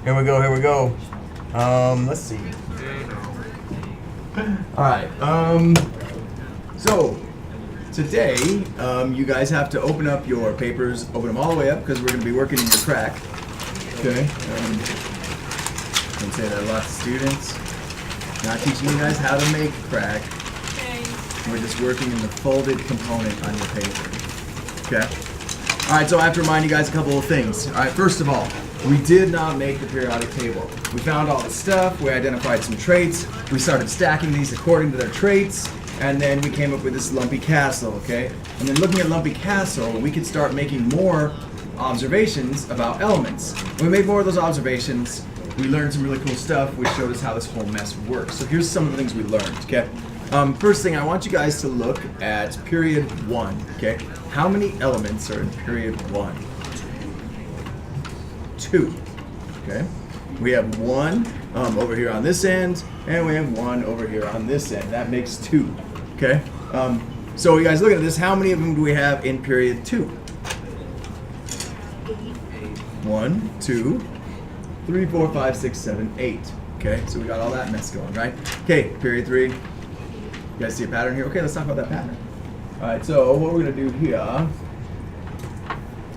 Here we go, here we go. Let's see. Alright, so today, you guys have to open up your papers, open them all the way up because we're going to be working in your crack. Okay? I say that lots of students. Not teaching you guys how to make crack. We're just working in the folded component on your paper. Okay? Alright, so I have to remind you guys a couple of things. Alright, first of all, we did not make the periodic table. We found all the stuff, we identified some traits, we started stacking these according to their traits, and then we came up with this lumpy castle, okay? And then looking at lumpy castle, we could start making more observations about elements. When we made more of those observations, we learned some really cool stuff which showed us how this whole mess works. So here's some of the things we learned, okay? First thing, I want you guys to look at period 1, okay? How many elements are in period 1? 2, okay? We have 1 over here on this end, and we have 1 over here on this end. That makes 2, okay? So you guys look at this, how many of them do we have in period 2? 1, 2, 3, 4, 5, 6, 7, 8. Okay, so we got all that mess going, right? Okay, period 3. You guys see a pattern here? Okay, let's talk about that pattern. Alright, so what we're going to do here.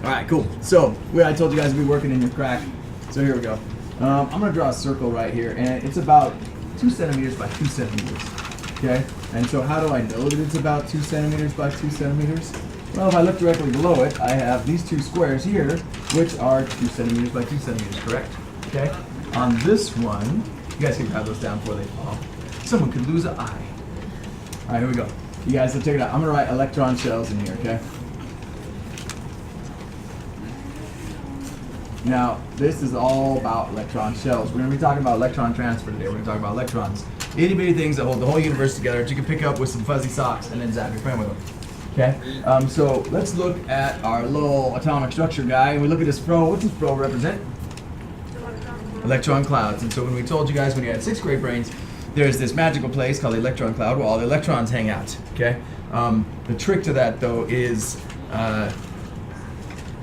Alright, cool. So, I told you guys we'd be working in your crack. So here we go. I'm going to draw a circle right here, and it's about 2 centimeters by 2 centimeters. Okay? And so how do I know that it's about 2 centimeters by 2 centimeters? Well, if I look directly below it, I have these 2 squares here, which are 2 centimeters by 2 centimeters, correct? Okay? On this one, you guys can grab those down before they fall. Someone could lose an eye. Alright, here we go. You guys, so check it out. I'm going to write electron shells in here, okay? Now, this is all about electron shells. We're going to be talking about electron transfer today. We're going to talk about electrons. Itty bitty things that hold the whole universe together that you can pick up with some fuzzy socks and then zap your friend with them. Okay? So let's look at our little atomic structure guy, and we look at this pro. What's this pro represent? Electron clouds. And so when we told you guys when you had 6th grade brains, there's this magical place called the electron cloud where all the electrons hang out. Okay? The trick to that, though, is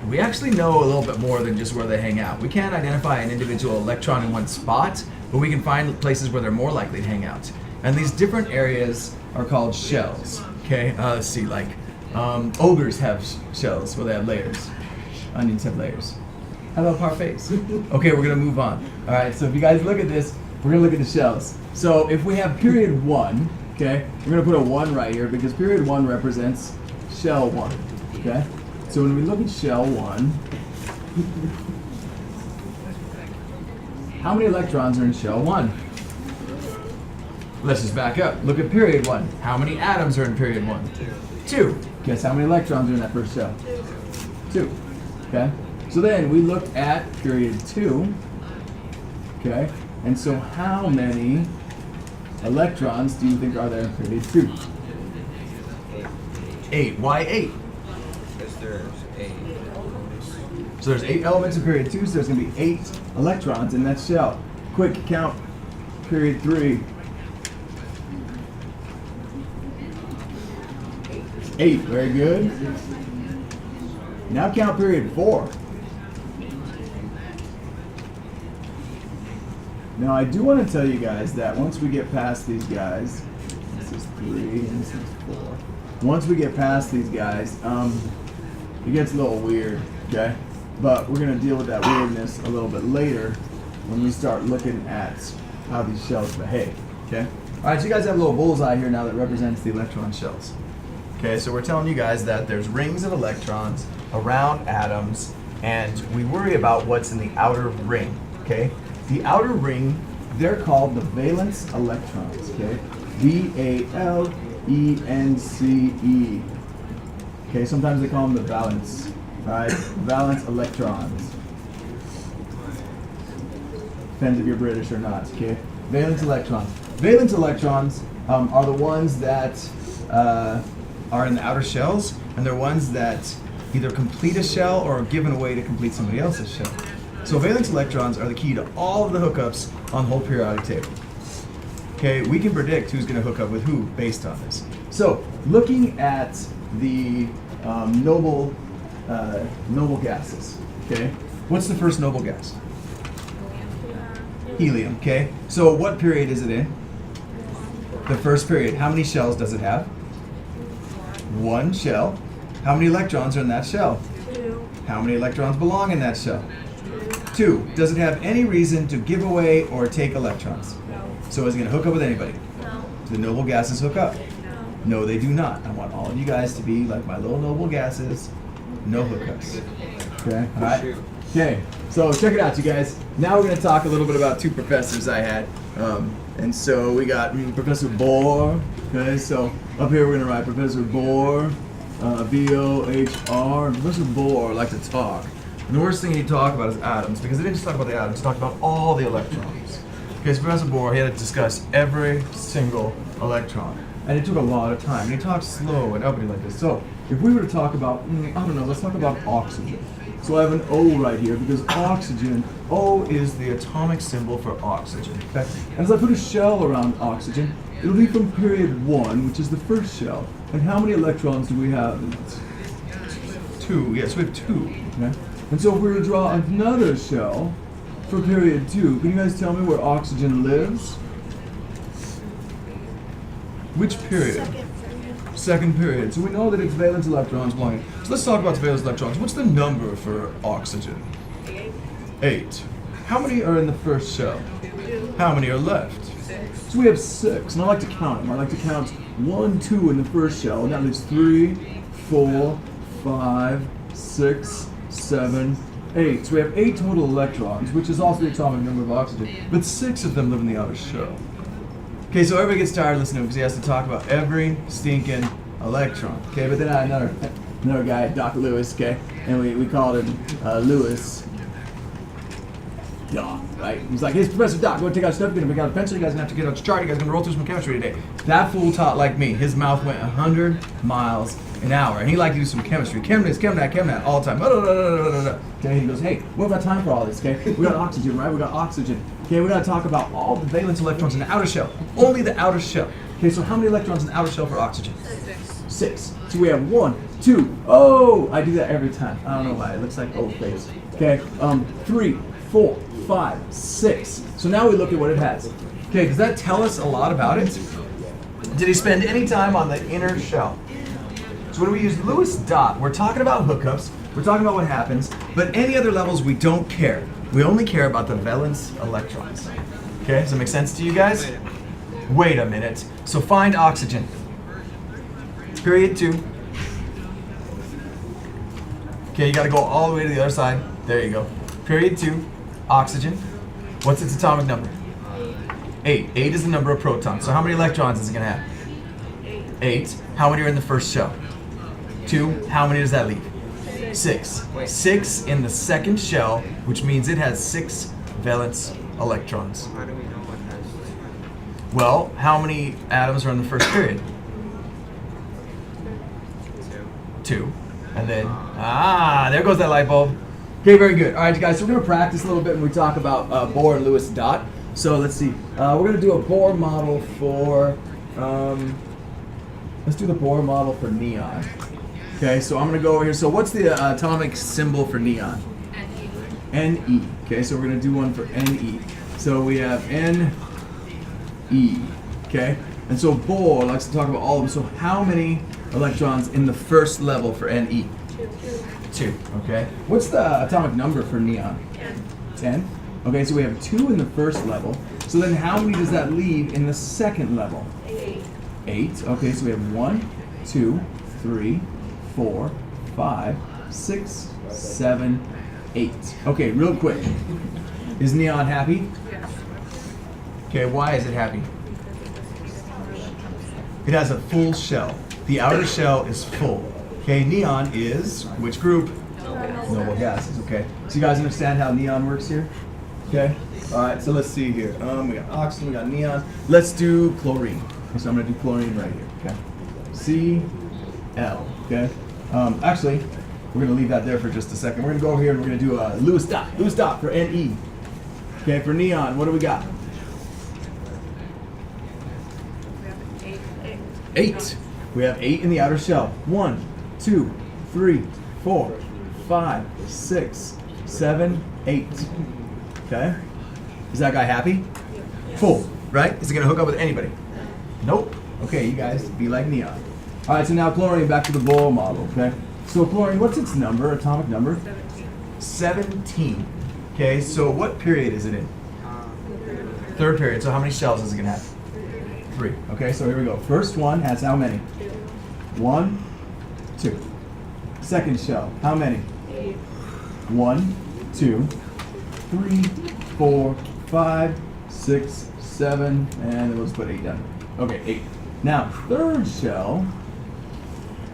we actually know a little bit more than just where they hang out. We can't identify an individual electron in one spot, but we can find places where they're more likely to hang out. And these different areas are called shells. Okay? Let's see, like ogres have shells where they have layers. Onions have layers. How about parfaits? Okay, we're gonna move on. All right, so if you guys look at this, we're gonna look at the shells. So if we have period 1, okay, we're gonna put a 1 right here because period 1 represents shell 1, okay? So when we look at shell 1, how many electrons are in shell 1? Let's just back up. Look at period 1. How many atoms are in period 1? 2. Guess how many electrons are in that first shell? 2. Okay? So then we look at period 2. Okay? And so how many electrons do you think are there in period 2? 8. Why 8? Because there's 8. So there's 8 elements in period 2, so there's going to be 8 electrons in that shell. Quick count period 3. 8, very good. Now count period 4. Now I do want to tell you guys that once we get past these guys, this is 3 and this is 4. Once we get past these guys, it gets a little weird, okay? But we're going to deal with that weirdness a little bit later when we start looking at how these shells behave, okay? Alright, so you guys have a little bullseye here now that represents the electron shells. Okay, so we're telling you guys that there's rings of electrons around atoms, and we worry about what's in the outer ring, okay? The outer ring, they're called the valence electrons, okay? V-A-L-E-N-C-E. Okay, sometimes they call them the valence, right? Valence electrons. Depends if you're British or not, okay? Valence electrons. Valence electrons are the ones that are in the outer shells, and they're ones that either complete a shell or are given away to complete somebody else's shell. So valence electrons are the key to all of the hookups on the whole periodic table. Okay, we can predict who's going to hook up with who based on this. So looking at the noble gases, okay, what's the first noble gas? Helium, okay? So what period is it in? The first period. How many shells does it have? One shell. How many electrons are in that shell? 2. How many electrons belong in that shell? 2. Does it have any reason to give away or take electrons? No. So is it going to hook up with anybody? No. Do the noble gases hook up? No. No, they do not. I want all of you guys to be like my little noble gases. No hookups. Okay? All right? Okay, so check it out, you guys. Now we're going to talk a little bit about two professors I had. And so we got Professor Bohr. Okay, so up here we're going to write Professor Bohr, B-O-H-R. Professor Bohr liked to talk. And the worst thing he talked about is atoms, because he didn't just talk about the atoms, he talked about all the electrons. Okay, so Professor Bohr, he had to discuss every single electron. And it took a lot of time. And he talked slow and uppity like this. So if we were to talk about, I don't know, let's talk about oxygen. So I have an O right here because oxygen, O is the atomic symbol for oxygen. Okay? And as I put a shell around oxygen, it'll be from period 1, which is the first shell. And how many electrons do we have in it? 2. Yes, we have 2. Okay? And so if we were to draw another shell for period 2, can you guys tell me where oxygen lives? Which period? Second period. So we know that its valence electrons belong. So let's talk about the valence electrons. What's the number for oxygen? 8. How many are in the first shell? 2. How many are left? 6. So we have 6, and I like to count them. I like to count 1, 2 in the first shell, and that leaves 3, 4, 5, 6, 7, 8. So we have 8 total electrons, which is also the atomic number of oxygen, but 6 of them live in the outer shell. Okay, so everybody gets tired listening because he has to talk about every stinking electron. Okay, but then I had another guy, Dr. Lewis, okay, and we called him Lewis. Doc, right? He's like, hey, Professor Doc, go take out stuff, you're gonna make out a pencil, you guys are gonna have to get out your chart, you guys are gonna roll through some chemistry today. That fool taught like me. His mouth went 100 miles an hour, and he liked to do some chemistry. Chem that, all the time. Okay, he goes, hey, we don't got time for all this, okay? We got oxygen, right? We got oxygen. Okay, we gotta talk about all the valence electrons in the outer shell. Only the outer shell. Okay, so how many electrons in the outer shell for oxygen? 6. So we have 1, 2, oh! I do that every time. I don't know why, it looks like old face. Okay, 3, 4, 5, 6. So now we look at what it has. Okay, does that tell us a lot about it? Did he spend any time on the inner shell? So when we use Lewis dot, we're talking about hookups, we're talking about what happens, but any other levels we don't care. We only care about the valence electrons. Okay, does that make sense to you guys? Wait a minute. So find oxygen. Period 2. Okay, you gotta go all the way to the other side. There you go. Period 2. Oxygen. What's its atomic number? 8. 8 is the number of protons. So how many electrons is it gonna have? 8. How many are in the first shell? 2. How many does that leave? 6. 6 in the second shell, which means it has 6 valence electrons. How do we know what has Well, how many atoms are in the first period? 2. And then, there goes that light bulb. Okay, very good. All right, guys, so we're going to practice a little bit when we talk about Bohr and Lewis dot. So let's see. We're going to do a Bohr model for, let's do the Bohr model for neon. Okay, so I'm going to go over here. So what's the atomic symbol for neon? Ne. Okay, so we're going to do one for Ne. So we have Ne. Okay, and so Bohr likes to talk about all of them. So how many electrons in the first level for Ne? 2. Okay. What's the atomic number for neon? 10. Okay, so we have 2 in the first level. So then how many does that leave in the second level? 8. Okay, so we have 1, 2, 3, 4, 5, 6, 7, 8. Okay, real quick. Is neon happy? Yes. Okay, why is it happy? It has a full shell. The outer shell is full. Okay, neon is which group? Noble gases. Okay, so you guys understand how neon works here? Okay. All right. So let's see here. We got oxygen. We got neon. Let's do chlorine. Okay, so I'm gonna do chlorine right here. Okay. Cl. Okay. Actually, we're gonna leave that there for just a second. We're gonna go over here and we're gonna do a Lewis dot. Lewis dot for Ne. Okay. For neon, what do we got? We have 8. 8. We have 8 in the outer shell. 1, 2, 3, 4, 5, 6, 7, 8. Okay? Is that guy happy? Full, right? Is he gonna hook up with anybody? Nope. Okay, you guys, be like neon. All right, so now chlorine, back to the Bohr model, okay? So chlorine, what's its number, atomic number? 17. Okay, so what period is it in? Third period. So how many shells is it gonna have? 3. Okay, so here we go. First one has how many? 1, 2. Second shell, how many? 1, 2, 3, 4, 5, 6, 7, and then we'll just put 8 down. Okay, 8. Now, third shell.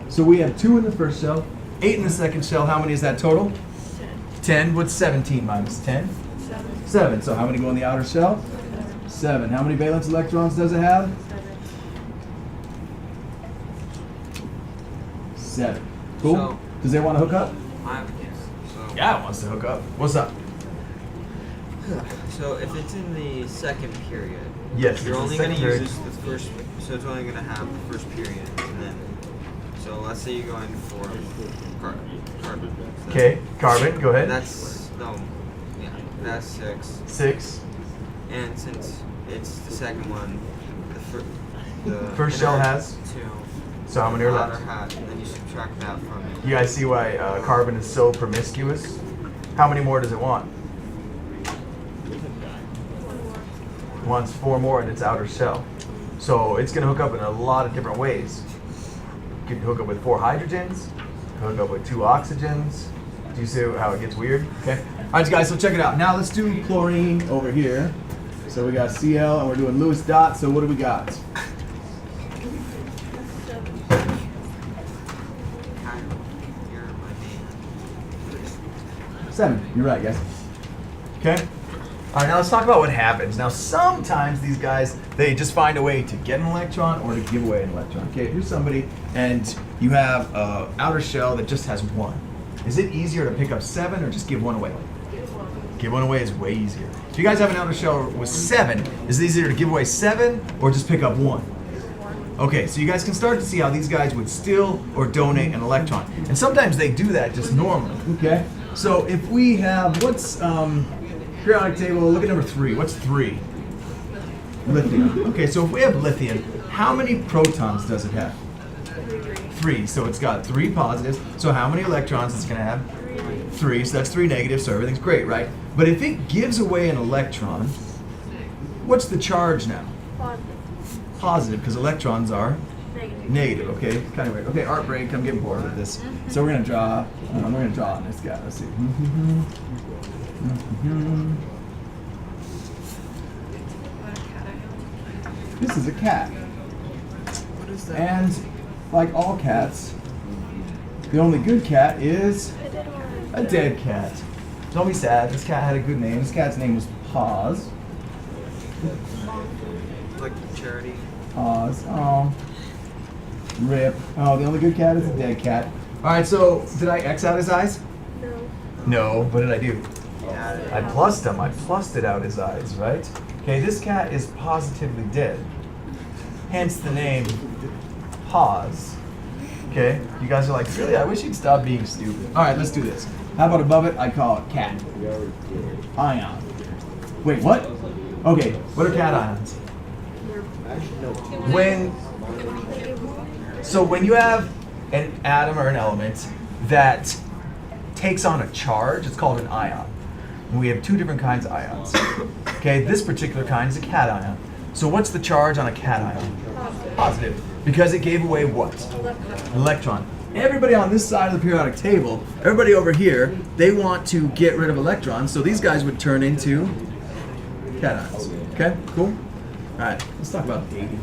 So we have 2 in the first shell, 8 in the second shell. How many is that total? 10. What's 17 minus 10? 7. So how many go in the outer shell? 7. How many valence electrons does it have? 7. Cool? So- Does they want to hook up? I have a guess. So, Yeah, it wants to hook up. What's up? So if it's in the second period, Yes, you're it's only the going to second use period. this the first. So it's only going to have the first period, and then. So let's say you go in for carbon. So Okay, carbon, go ahead. That's no. Yeah, that's 6. 6. And since it's the second one, the First shell inner has? 2. So how many are outer left? hat, and then you subtract that from it. You guys see why carbon is so promiscuous? How many more does it want? It wants 4 more in its outer shell. So it's going to hook up in a lot of different ways. You can hook up with 4 hydrogens, hook up with 2 oxygens. Do you see how it gets weird? Okay. All right, guys, so check it out. Now let's do chlorine over here. So we got Cl and we're doing Lewis dot. So what do we got? You're my man. 7. You're right, guys. Okay. All right, now let's talk about what happens. Now, sometimes these guys, they just find a way to get an electron or to give away an electron. Okay, here's somebody, and you have an outer shell that just has 1. Is it easier to pick up 7 or just give 1 away? Give 1 away is way easier. If you guys have an outer shell with 7, is it easier to give away 7 or just pick up 1? Okay, so you guys can start to see how these guys would steal or donate an electron. And sometimes they do that just normally. Okay, so if we have, what's, periodic table, look at number 3. What's 3? Lithium. Okay, so if we have lithium, how many protons does it have? 3. So it's got 3 positives. So how many electrons is it going to have? 3. So that's 3 negatives, so everything's great, right? But if it gives away an electron, what's the charge now? Positive, because electrons are negative, okay? It's kind of weird. Okay, art break, I'm getting bored with this. So we're going to draw on this guy. Let's see. This is a cat. What is that? And like all cats, the only good cat is a dead cat. Don't be sad. This cat had a good name. This cat's name was Pause. Like charity. Pause. Oh. Rip. Oh, the only good cat is a dead cat. Alright, so did I X out his eyes? No. No. What did I do? Yeah. I plussed him. I plussed it out his eyes, right? Okay, this cat is positively dead. Hence the name Pause. Okay? You guys are like, really? I wish you'd stop being stupid. Alright, let's do this. How about above it? I call it cat. Ion. Wait, what? Okay, what are cat ions? When you have an atom or an element that takes on a charge, it's called an ion. And we have 2 different kinds of ions. Okay, this particular kind is a cation. So what's the charge on a cation? Positive. Because it gave away what? Electron. Everybody on this side of the periodic table, everybody over here, they want to get rid of electrons, so these guys would turn into cations. Okay, cool? Alright, let's talk about dating.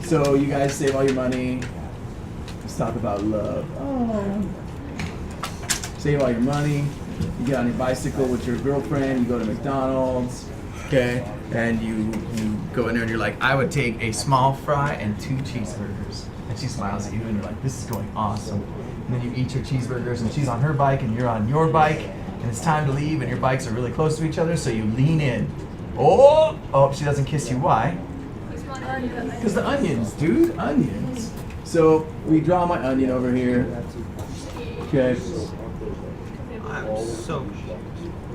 So you guys save all your money. Let's talk about love. Oh. Save all your money. You get on your bicycle with your girlfriend, you go to McDonald's, okay? And you go in there and you're like, I would take a small fry and 2 cheeseburgers. And she smiles at you and you're like, this is going awesome. And then you eat your cheeseburgers and she's on her bike and you're on your bike and it's time to leave and your bikes are really close to each other, so you lean in. Oh, she doesn't kiss you. Why? Because the onions, dude, onions. So we draw my onion over here. Okay. I'm so.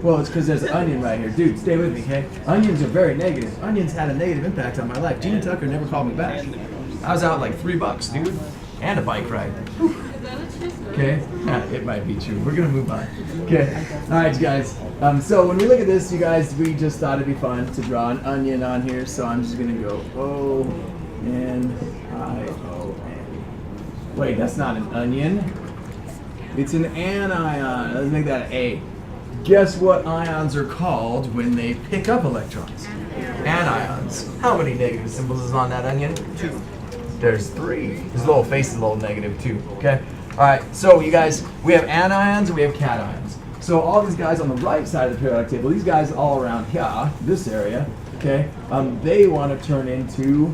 Well, it's because there's an onion right here. Dude, stay with me, okay? Onions are very negative. Onions had a negative impact on my life. Gina Tucker never called me back. I was out like $3, dude. And a bike ride. Okay? It might be true. We're going to move on. Okay. All right, guys. So when we look at this, you guys, we just thought it'd be fun to draw an onion on here. So I'm just going to go O-N-I-O-N. Wait, that's not an onion. It's an anion. Let's make that an A. Guess what ions are called when they pick up electrons? Anions. How many negative symbols is on that onion? 2. There's 3. His little face is a little negative too. Okay? Alright, so you guys, we have anions and we have cations. So all these guys on the right side of the periodic table, these guys all around here, this area, okay, they want to turn into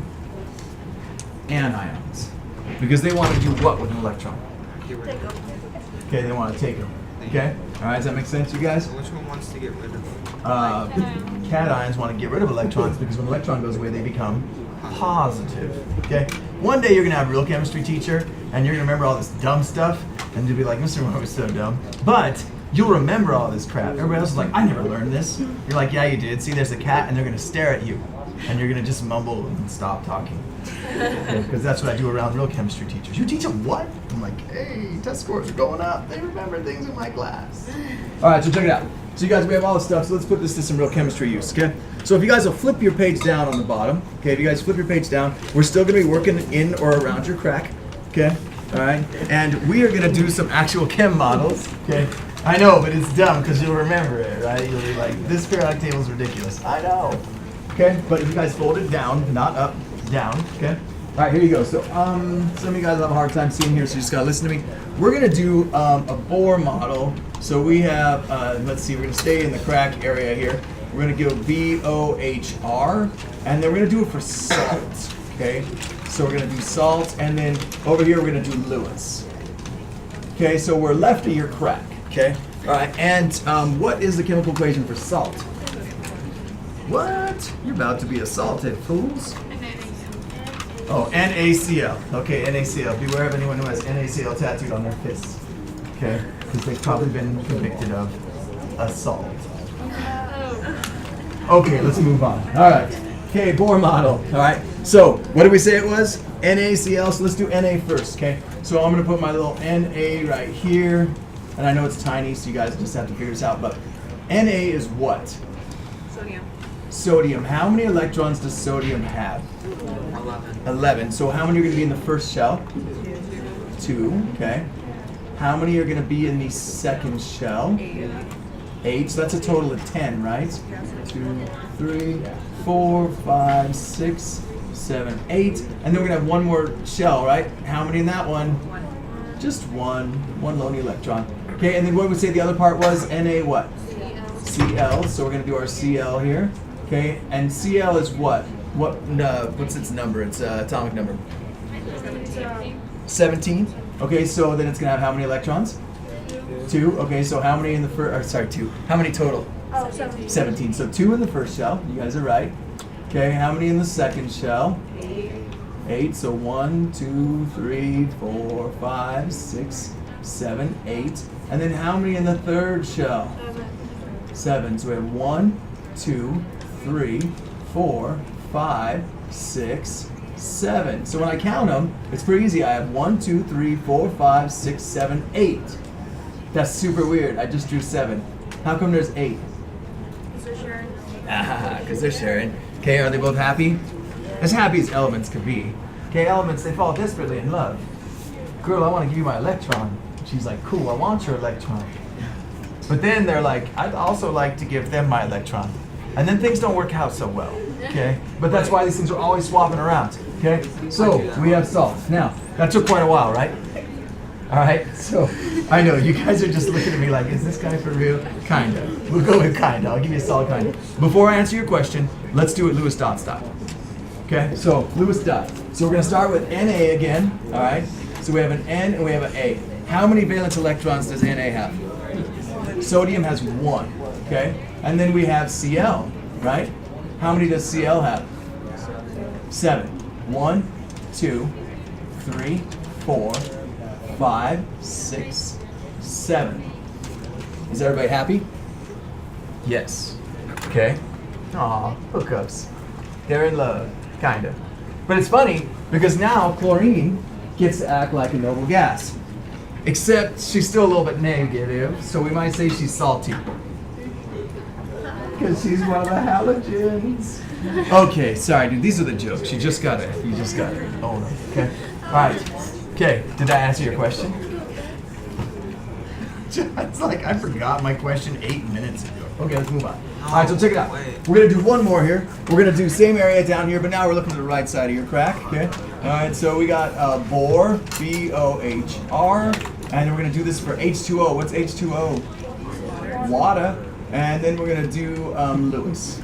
anions. Because they want to do what with an electron? Okay, they want to take them. Okay? Alright, does that make sense, you guys? So which one wants to get rid of them? Cations want to get rid of electrons because when an electron goes away, they become positive. Okay? One day you're going to have a real chemistry teacher and you're going to remember all this dumb stuff and you'll be like, Mr. Moore was so dumb. But you'll remember all this crap. Everybody else is like, I never learned this. You're like, yeah, you did. See, there's a cat and they're going to stare at you and you're going to just mumble and stop talking. Because that's what I do around real chemistry teachers. You teach them what? I'm like, hey, test scores are going up. They remember things in my class. All right, so check it out. So you guys, we have all this stuff, so let's put this to some real chemistry use, okay? So if you guys will flip your page down on the bottom, okay, if you guys flip your page down, we're still going to be working in or around your crack, okay? All right? And we are going to do some actual chem models, okay? I know, but it's dumb because you'll remember it, right? You'll be like, this periodic table is ridiculous. I know. Okay, but if you guys fold it down, not up, down, okay? All right, here you go. So some of you guys have a hard time seeing here, so you just gotta listen to me. We're gonna do a Bohr model. So we have, let's see, we're gonna stay in the crack area here. We're gonna go BOHR, and then we're gonna do it for salt, okay? So we're gonna do salt, and then over here we're gonna do Lewis. Okay, so we're left of your crack, okay? All right, and what is the chemical equation for salt? What? You're about to be assaulted, fools. Oh, NaCl. Okay, NaCl. Beware of anyone who has NaCl tattooed on their fists. Okay? Because they've probably been convicted of assault. Okay, let's move on. Alright. Okay, Bohr model. Alright. So, what did we say it was? NaCl. So let's do Na first, okay? So I'm going to put my little Na right here. And I know it's tiny, so you guys just have to figure this out. But Na is what? Sodium. Sodium. How many electrons does sodium have? 11. So how many are going to be in the first shell? 2. Okay. How many are going to be in the second shell? 8. So that's a total of 10, right? 2, 3, 4, 5, 6, 7, 8. And then we're going to have one more shell, right? How many in that one? 1. Just one. One lone electron. Okay, and then what would we say the other part was? Na what? Cl. So we're going to do our Cl here. Okay, and Cl is what? What's its number? Its atomic number? 17. Okay, so then it's gonna have how many electrons? 2. Okay, so how many in the first? Sorry, 2. How many total? 17. So 2 in the first shell. You guys are right. Okay, how many in the second shell? 8. So 1, 2, 3, 4, 5, 6, 7, 8. And then how many in the third shell? 7. So we have 1, 2, 3, 4, 5, 6, 7. So when I count them, it's pretty easy. I have 1, 2, 3, 4, 5, 6, 7, 8. That's super weird. I just drew 7. How come there's 8? Because they're sharing. Okay, are they both happy? As happy as elements could be. Okay, elements, they fall desperately in love. Girl, I want to give you my electron. She's like, cool, I want your electron. But then they're like, I'd also like to give them my electron. And then things don't work out so well, okay? But that's why these things are always swapping around, okay? So, we have salt. Now, that took quite a while, right? All right, so, I know, you guys are just looking at me like, is this guy for real? Kinda. We'll go with kinda. I'll give you a solid kinda. Before I answer your question, let's do it Lewis dot style. Okay, so, Lewis dot. So, we're going to start with Na again, all right? So, we have an N and we have an A. How many valence electrons does Na have? Sodium has 1, okay? And then we have Cl, right? How many does Cl have? 7. 1, 2, 3, 4, 5, 6, 7. Is everybody happy? Yes. Okay. Aw, hookups. They're in love, kinda. But it's funny because now chlorine gets to act like a noble gas. Except she's still a little bit negative, so we might say she's salty. Because she's one of the halogens. Okay, sorry, dude. These are the jokes. You just gotta own them. Okay. All right. Okay. Did I answer your question? It's like I forgot my question 8 minutes ago. Okay, let's move on. All right, so check it out. We're gonna do one more here. We're gonna do same area down here, but now we're looking to the right side of your crack. Okay. All right. So we got Bohr, B-O-H-R, and then we're gonna do this for H2O. What's H2O? Water. And then we're gonna do Lewis.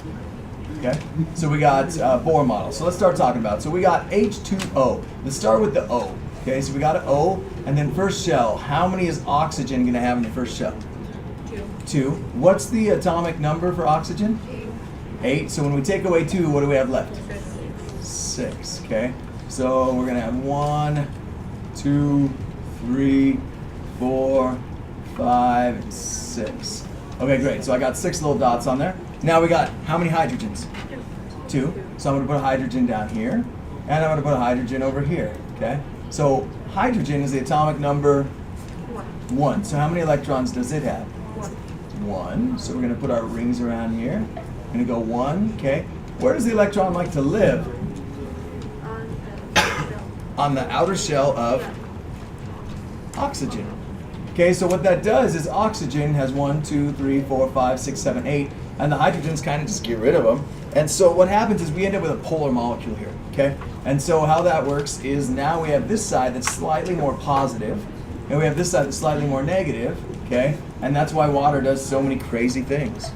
Okay. So we got Bohr model. So let's start talking about it. So we got H2O. Let's start with the O. Okay. So we got an O, and then first shell. How many is oxygen gonna have in the first shell? 2. What's the atomic number for oxygen? 8. So when we take away 2, what do we have left? 6. Okay. So we're gonna have 1, 2, 3, 4, 5, and 6. Okay, great. So I got 6 little dots on there. Now we got how many hydrogens? 2. So I'm gonna put a hydrogen down here, and I'm gonna put a hydrogen over here. Okay. So hydrogen is the atomic number 1. So how many electrons does it have? 1. So we're going to put our rings around here. Going to go 1. Okay. Where does the electron like to live? On the outer shell of oxygen. Okay, so what that does is oxygen has 1, 2, 3, 4, 5, 6, 7, 8, and the hydrogens kind of just get rid of them. And so what happens is we end up with a polar molecule here. Okay. And so how that works is now we have this side that's slightly more positive, and we have this side that's slightly more negative. Okay, and that's why water does so many crazy things.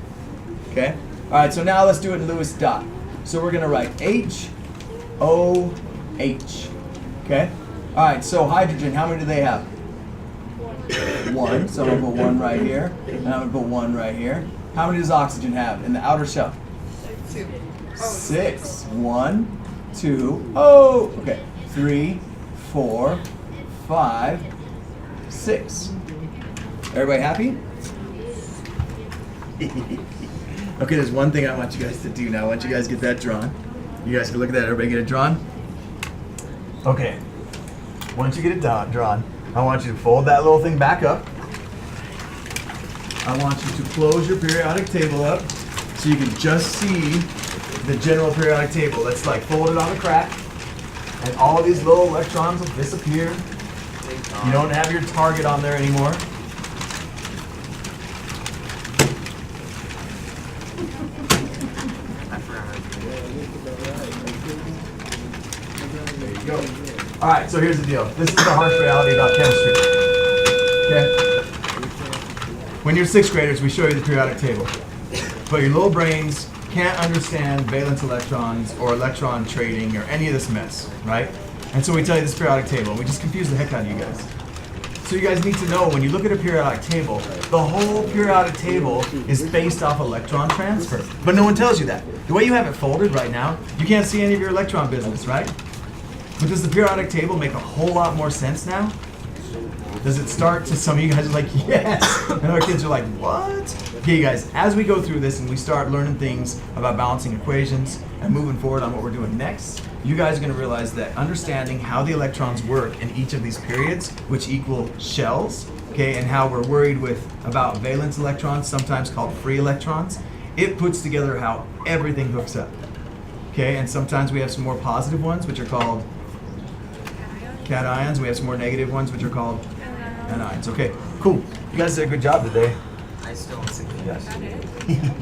Okay, all right. So now let's do it in Lewis dot. So we're gonna write H, O, H. Okay, all right. So hydrogen, how many do they have? 1. So I'm gonna put 1 right here, and I'm gonna put 1 right here. How many does oxygen have in the outer shell? 2. 6. 1, 2. Oh, okay. 3, 4, 5, 6. Everybody happy? Okay, there's one thing I want you guys to do now. I want you guys to get that drawn. You guys can look at that. Everybody get it drawn? Okay. Once you get it drawn, I want you to fold that little thing back up. I want you to close your periodic table up so you can just see the general periodic table. That's like folded on a crack, and all of these little electrons will disappear. You don't have your target on there anymore. There you go. All right, so here's the deal. This is the harsh reality about chemistry. Okay? When you're 6th graders, we show you the periodic table. But your little brains can't understand valence electrons or electron trading or any of this mess, right? And so we tell you this periodic table, and we just confuse the heck out of you guys. So you guys need to know, when you look at a periodic table, the whole periodic table is based off electron transfer. But no one tells you that. The way you have it folded right now, you can't see any of your electron business, right? But does the periodic table make a whole lot more sense now? Does it start to, some of you guys are like, yes, and other kids are like, what? Okay, you guys, as we go through this and we start learning things about balancing equations and moving forward on what we're doing next, you guys are going to realize that understanding how the electrons work in each of these periods, which equal shells, okay, and how we're worried about valence electrons, sometimes called free electrons, it puts together how everything hooks up. Okay, and sometimes we have some more positive ones, which are called cations. We have some more negative ones, which are called anions. Okay, cool. You guys did a good job today. I still don't think Yes.